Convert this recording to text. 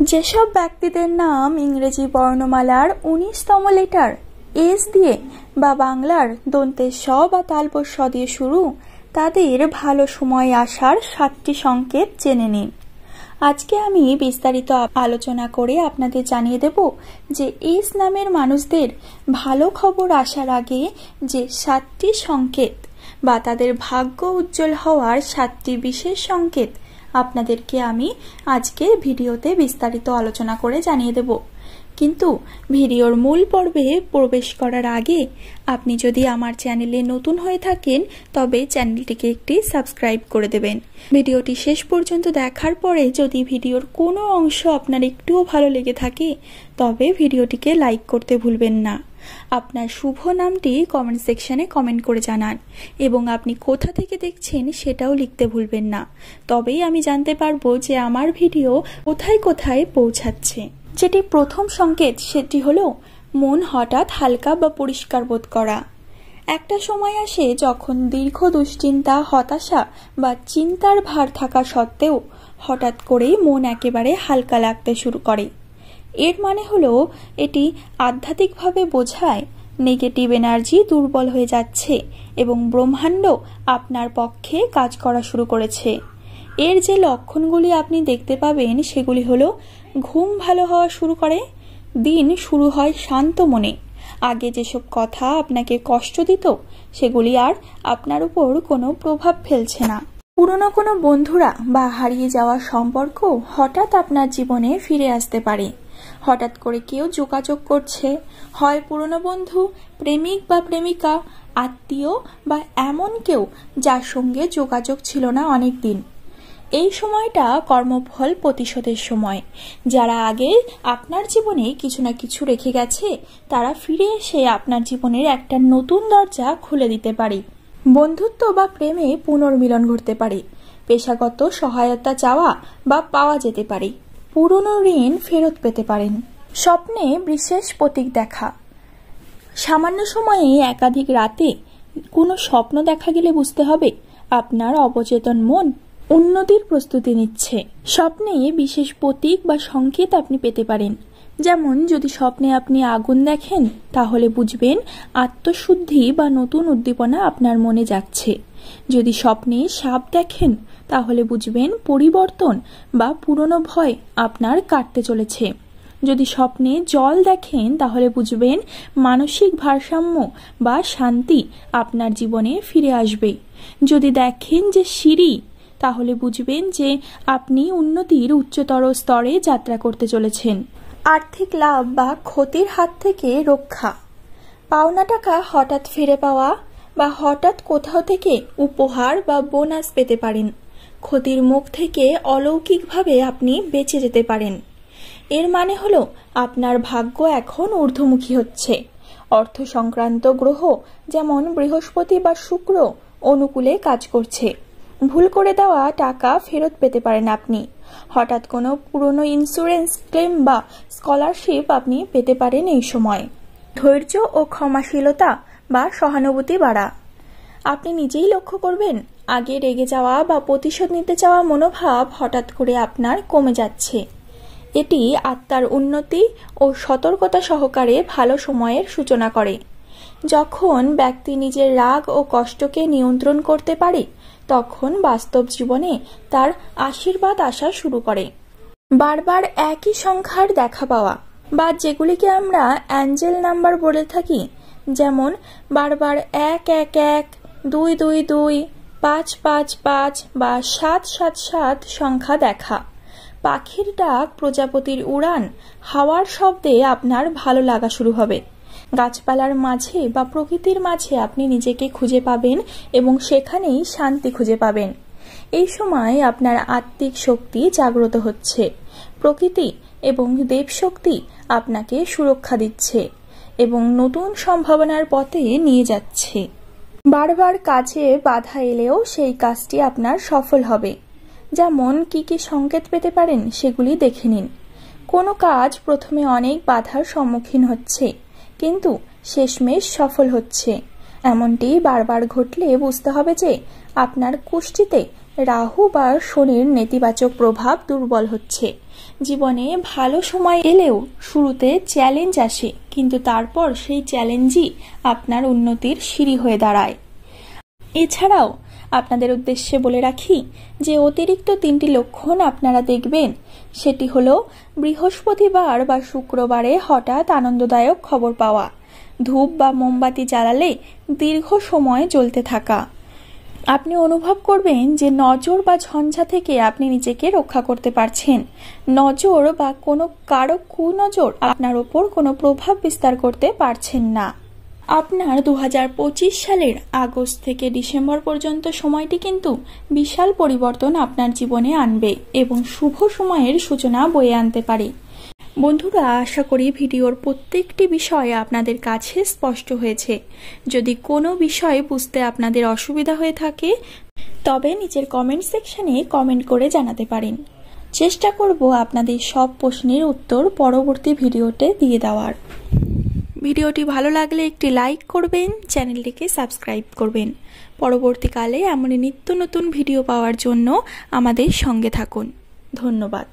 যেসব ব্যক্তিদের নাম ইংরেজি বর্ণমালার ১৯তম লেটার এস দিয়ে বা বাংলার দন্তে স বা তালব্য স দিয়ে শুরু, তাদের ভালো সময় আসার ৭টি সংকেত জেনে নিন। আজকে আমি বিস্তারিত আলোচনা করে আপনাদের জানিয়ে দেব যে এস নামের মানুষদের ভালো খবর আসার আগে যে ৭টি সংকেত বা তাদের ভাগ্য উজ্জ্বল হওয়ার ৭টি বিশেষ সংকেত আপনাদেরকে আমি আজকে ভিডিওতে বিস্তারিত আলোচনা করে জানিয়ে দেব। কিন্তু ভিডিওর মূল পর্বে প্রবেশ করার আগে আপনি যদি আমার চ্যানেলে নতুন হয়ে থাকেন তবে চ্যানেলটিকে একটি সাবস্ক্রাইব করে দেবেন। ভিডিওটি শেষ পর্যন্ত দেখার পরে যদি ভিডিওর কোনো অংশ আপনার একটুও ভালো লেগে থাকে তবে ভিডিওটিকে লাইক করতে ভুলবেন না। আপনার শুভ নামটি কমেন্ট সেকশনে কমেন্ট করে জানান এবং আপনি কোথা থেকে দেখছেন সেটাও লিখতে ভুলবেন না। তবেই আমি জানতে পারবো যে আমার ভিডিও কোথায় কোথায় পৌঁছাচ্ছে। যেটি প্রথম সংকেত সেটি হলো মন হঠাৎ হালকা বা পরিষ্কার বোধ করা। একটা সময় আসে যখন দীর্ঘ দুশ্চিন্তা, হতাশা বা চিন্তার ভার থাকা সত্ত্বেও হঠাৎ করেই মন একেবারে হালকা লাগতে শুরু করে। এর মানে হলো এটি আধ্যাত্মিকভাবে বোঝায় নেগেটিভ এনার্জি দুর্বল হয়ে যাচ্ছে এবং ব্রহ্মাণ্ড আপনার পক্ষে কাজ করা শুরু করেছে। এর যে লক্ষণগুলি আপনি দেখতে পাবেন সেগুলি হলো ঘুম ভালো হওয়া শুরু করে, দিন শুরু হয় শান্ত মনে, আগে যেসব কথা আপনাকে কষ্ট দিত সেগুলি আর আপনার উপর কোনো প্রভাব ফেলছে না। পুরনো কোনো বন্ধুরা বা হারিয়ে যাওয়া সম্পর্ক হঠাৎ আপনার জীবনে ফিরে আসতে পারে। হঠাৎ করে কেউ যোগাযোগ করছে, হয় পুরনো বন্ধু, প্রেমিক বা প্রেমিকা, আত্মীয় বা এমন কেউ যার সঙ্গে যোগাযোগ ছিল না অনেক দিন। এই সময়টা কর্মফল প্রতিশোধের সময়। যারা আগে আপনার জীবনে কিছু না কিছু রেখে গেছে তারা ফিরে এসে আপনার জীবনের একটা নতুন দরজা খুলে দিতে পারে। বন্ধুত্ব বা প্রেমে পুনর্মিলন ঘটতে পারে। পেশাগত সহায়তা চাওয়া বা পাওয়া যেতে পারে। পুরনো ঋণ ফেরত পেতে পারেন। স্বপ্নে বিশেষ প্রতীক দেখা। সামান্য সময়ে একাধিক রাতে কোনো স্বপ্ন দেখা গেলে বুঝতে হবে আপনার অবচেতন মন উন্নতির প্রস্তুতি নিচ্ছে। স্বপ্নে বিশেষ প্রতীক বা সংকেত আপনি পেতে পারেন। যেমন যদি স্বপ্নে আপনি আগুন দেখেন তাহলে বুঝবেন আত্মশুদ্ধি বা নতুন উদ্দীপনা আপনার মনে যাচ্ছে। যদি স্বপ্নে সাপ দেখেন তাহলে বুঝবেন পরিবর্তন বা পুরনো ভয় আপনার কাটতে চলেছে। যদি স্বপ্নে জল দেখেন তাহলে বুঝবেন মানসিক ভারসাম্য বা শান্তি আপনার জীবনে ফিরে আসবে। যদি দেখেন যে সিঁড়ি তাহলে বুঝবেন যে আপনি উন্নতির উচ্চতর স্তরে যাত্রা করতে চলেছেন। আর্থিক লাভ বা ক্ষতির হাত থেকে রক্ষা। পাওনা টাকা হঠাৎ ফিরে পাওয়া বা হঠাৎ কোথাও থেকে উপহার বা বোনাস পেতে পারেন। ক্ষতির মুখ থেকে অলৌকিকভাবে আপনি বেঁচে যেতে পারেন। এর মানে হলো আপনার ভাগ্য এখন ঊর্ধ্বমুখী হচ্ছে। অর্থ সংক্রান্ত গ্রহ যেমন বৃহস্পতি বা শুক্র অনুকূলে কাজ করছে। ভুল করে দেওয়া টাকা ফেরত পেতে পারেন আপনি। হঠাৎ কোনো পুরনো ইন্স্যুরেন্স ক্লেম বা স্কলারশিপ আপনি পেতে পারেন এই সময়। ধৈর্য ও ক্ষমাশীলতা বা সহানুভূতি বাড়া। আপনি নিজেই লক্ষ্য করবেন আগে রেগে যাওয়া বা প্রতিশোধ নিতে চাওয়া মনোভাব হঠাৎ করে আপনার কমে যাচ্ছে। এটি আত্মার উন্নতি ও সতর্কতা সহকারে ভালো সময়ের সূচনা করে। যখন ব্যক্তি নিজের রাগ ও কষ্টকে নিয়ন্ত্রণ করতে পারে তখন বাস্তব জীবনে তার আশীর্বাদ আসা শুরু করে। বারবার একই সংখ্যার দেখা পাওয়া বা যেগুলিকে আমরা অ্যাঞ্জেল নাম্বার বলে থাকি, যেমন বারবার ১১১, ২২২, ৫৫৫ বা ৭৭৭ সংখ্যা দেখা। পাখির ডাক, প্রজাপতির উড়ান, হাওয়ার শব্দে আপনার ভালো লাগা শুরু হবে। গাছপালার মাঝে বা প্রকৃতির মাঝে আপনি নিজেকে খুঁজে পাবেন এবং সেখানেই শান্তি খুঁজে পাবেন। এই সময় আপনার আত্মিক শক্তি জাগ্রত হচ্ছে। প্রকৃতি এবং দেবশক্তি আপনাকে সুরক্ষা দিচ্ছে এবং নতুন সম্ভাবনার পথে নিয়ে যাচ্ছে। বারবার কাজে বাধা এলেও সেই কাজটি আপনার সফল হবে। যেমন কি কি সংকেত পেতে পারেন সেগুলি দেখে নিন। কোনো কাজ প্রথমে অনেক বাধার সম্মুখীন হচ্ছে কিন্তু শেষমেশ সফল হচ্ছে। এমনটি বারবার ঘটলে বুঝতে হবে যে আপনার কুষ্ঠিতে রাহু বা শনির নেতিবাচক প্রভাব দুর্বল হচ্ছে। জীবনে ভালো সময় এলেও শুরুতে চ্যালেঞ্জ আসে, কিন্তু তারপর সেই চ্যালেঞ্জই আপনার উন্নতির সিঁড়ি হয়ে দাঁড়ায়। এছাড়াও আপনাদের উদ্দেশ্যে বলে রাখি যে অতিরিক্ত 3টি লক্ষণ আপনারা দেখবেন, সেটি হলো বৃহস্পতিবার বা শুক্রবারে হঠাৎ আনন্দদায়ক খবর পাওয়া, ধূপ বা মোমবাতি জ্বালালে দীর্ঘ সময় জ্বলতে থাকা, আপনি অনুভব করবেন যে নজর বা ঝঞ্ঝা থেকে আপনি নিজেকে রক্ষা করতে পারছেন, নজর বা কোনো কারো কুনজর আপনার ওপর কোনো প্রভাব বিস্তার করতে পারছেন না। আপনার 2025 সালের আগস্ট থেকে ডিসেম্বর পর্যন্ত সময়টি কিন্তু বিশাল পরিবর্তন আপনার জীবনে আনবে এবং শুভ সময়ের সূচনা বয়ে আনতে পারে। বন্ধুরা, আশা করি ভিডিওর প্রত্যেকটি বিষয় আপনাদের কাছে স্পষ্ট হয়েছে। যদি কোনো বিষয় বুঝতে আপনাদের অসুবিধা হয়ে থাকে তবে নিচের কমেন্ট সেকশনে কমেন্ট করে জানাতে পারেন। চেষ্টা করব আপনাদের সব প্রশ্নের উত্তর পরবর্তী ভিডিওতে দিয়ে দেওয়ার। ভিডিওটি ভালো লাগলে একটি লাইক করবেন, চ্যানেলটিকে সাবস্ক্রাইব করবেন। পরবর্তীকালে এমন নিত্য নতুন ভিডিও পাওয়ার জন্য আমাদের সঙ্গে থাকুন। ধন্যবাদ।